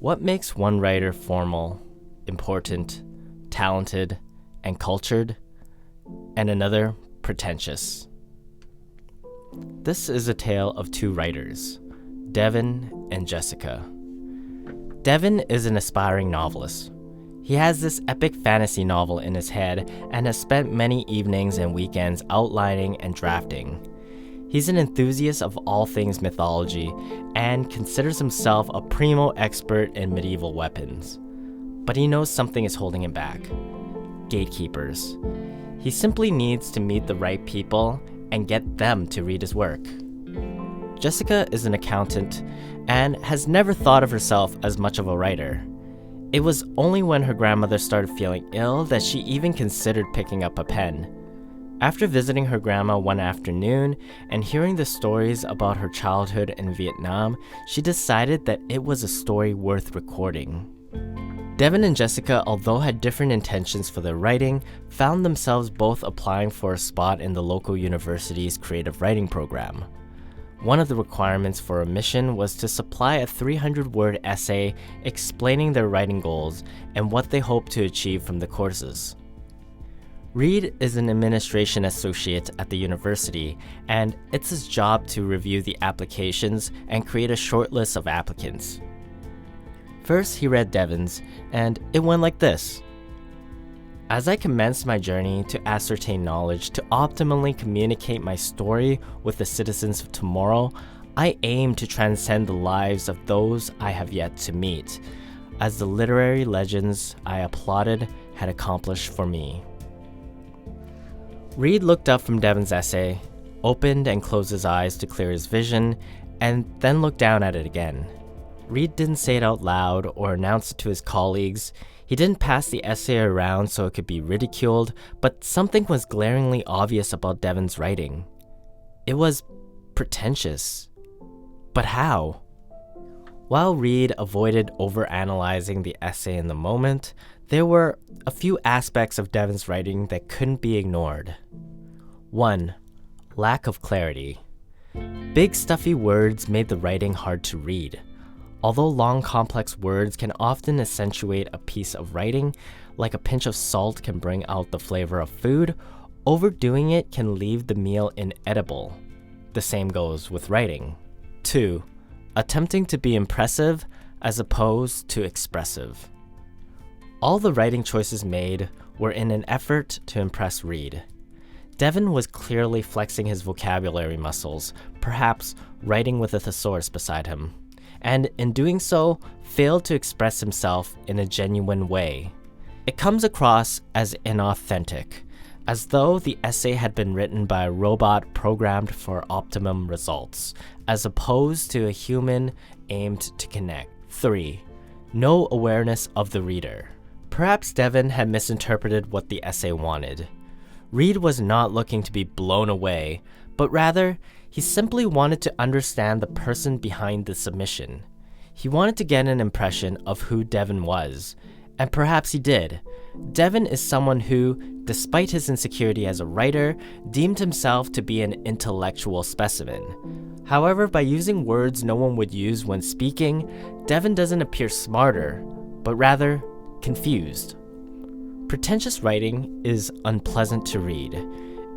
What makes one writer formal, important, talented, and cultured, and another pretentious? This is a tale of two writers, Devin and Jessica. Devin is an aspiring novelist. He has this epic fantasy novel in his head and has spent many evenings and weekends outlining and drafting. He's an enthusiast of all things mythology and considers himself a primo expert in medieval weapons. But he knows something is holding him back: gatekeepers. He simply needs to meet the right people and get them to read his work. Jessica is an accountant and has never thought of herself as much of a writer. It was only when her grandmother started feeling ill that she even considered picking up a pen. After visiting her grandma one afternoon and hearing the stories about her childhood in Vietnam, she decided that it was a story worth recording. Devin and Jessica, although had different intentions for their writing, found themselves both applying for a spot in the local university's creative writing program. One of the requirements for a mission was to supply a 300-word essay explaining their writing goals and what they hoped to achieve from the courses. Reed is an administration associate at the university, and it's his job to review the applications and create a short list of applicants. First, he read Devin's, and it went like this. As I commenced my journey to ascertain knowledge to optimally communicate my story with the citizens of tomorrow, I aim to transcend the lives of those I have yet to meet, as the literary legends I applauded had accomplished for me. Reed looked up from Devin's essay, opened and closed his eyes to clear his vision, and then looked down at it again. Reed didn't say it out loud or announce it to his colleagues. He didn't pass the essay around so it could be ridiculed, but something was glaringly obvious about Devin's writing. It was pretentious. But how? While Reed avoided overanalyzing the essay in the moment, there were a few aspects of Devin's writing that couldn't be ignored. 1. Lack of clarity. Big stuffy words made the writing hard to read. Although long complex words can often accentuate a piece of writing, like a pinch of salt can bring out the flavor of food, overdoing it can leave the meal inedible. The same goes with writing. 2. Attempting to be impressive as opposed to expressive. All the writing choices made were in an effort to impress Reed. Devin was clearly flexing his vocabulary muscles, perhaps writing with a thesaurus beside him, and in doing so, failed to express himself in a genuine way. It comes across as inauthentic, as though the essay had been written by a robot programmed for optimum results, as opposed to a human aimed to connect. 3. No awareness of the reader. Perhaps Devin had misinterpreted what the essay wanted. Reed was not looking to be blown away, but rather, he simply wanted to understand the person behind the submission. He wanted to get an impression of who Devin was, and perhaps he did. Devin is someone who, despite his insecurity as a writer, deemed himself to be an intellectual specimen. However, by using words no one would use when speaking, Devin doesn't appear smarter, but rather confused. Pretentious writing is unpleasant to read.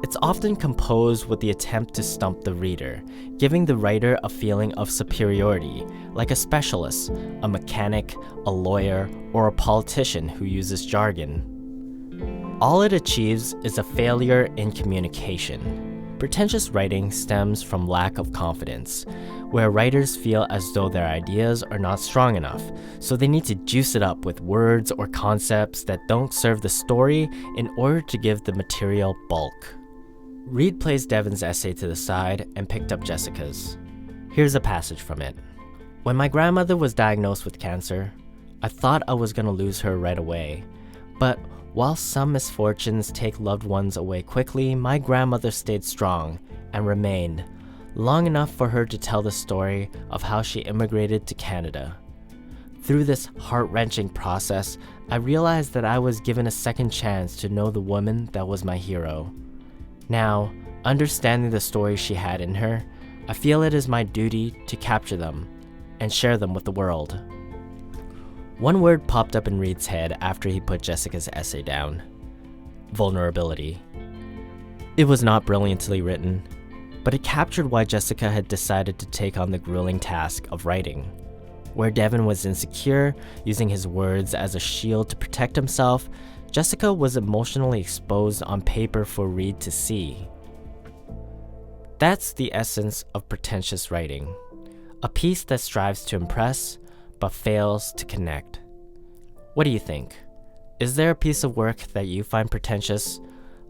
It's often composed with the attempt to stump the reader, giving the writer a feeling of superiority, like a specialist, a mechanic, a lawyer, or a politician who uses jargon. All it achieves is a failure in communication. Pretentious writing stems from lack of confidence, where writers feel as though their ideas are not strong enough, so they need to juice it up with words or concepts that don't serve the story in order to give the material bulk. Reed placed Devin's essay to the side and picked up Jessica's. Here's a passage from it. When my grandmother was diagnosed with cancer, I thought I was going to lose her right away. But while some misfortunes take loved ones away quickly, my grandmother stayed strong and remained, long enough for her to tell the story of how she immigrated to Canada. Through this heart-wrenching process, I realized that I was given a second chance to know the woman that was my hero. Now, understanding the stories she had in her, I feel it is my duty to capture them and share them with the world. One word popped up in Reed's head after he put Jessica's essay down: vulnerability. It was not brilliantly written, but it captured why Jessica had decided to take on the grueling task of writing. Where Devin was insecure, using his words as a shield to protect himself, Jessica was emotionally exposed on paper for Reed to see. That's the essence of pretentious writing, a piece that strives to impress, but fails to connect. What do you think? Is there a piece of work that you find pretentious?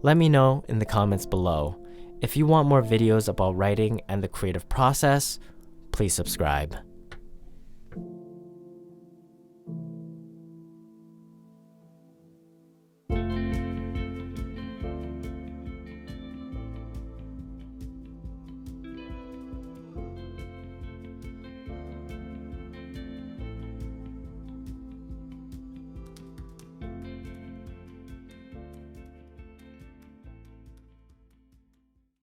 Let me know in the comments below. If you want more videos about writing and the creative process, please subscribe.